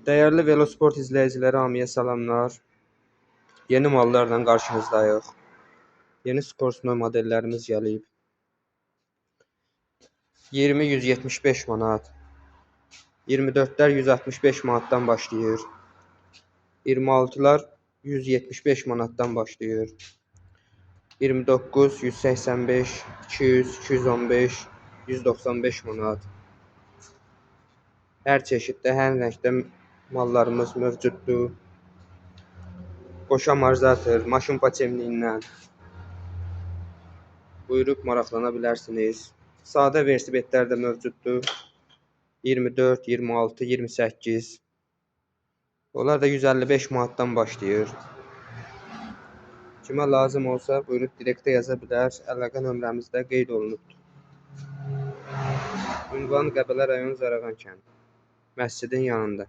Değerli Velosport izləyiciləri, hamıya salamlar. Yeni mallarla qarşınızdayıq. Yeni Scorsno modellərimiz gəlib. 20-175 manat. 24-lər 165 manatdan başlayır. 26-lar 175 manatdan başlayır. 29, 185, 200, 215, 195 manat. Hər çeşiddə, hər rəngdə mallarımız mövcuddur. Qoşa amortizator, maşın paçemliyindən buyurub maraqlana bilərsiniz. Sadə velosipedlər də mövcuddur. 24, 26, 28. Onlar da 155 manatdan başlayır. Kimə lazım olsa buyurub direktə yaza bilər. Əlaqə nömrəmiz də qeyd olunubdur. Ünvan Qəbələ rayon Zarağan kəndi. Məscidin yanında.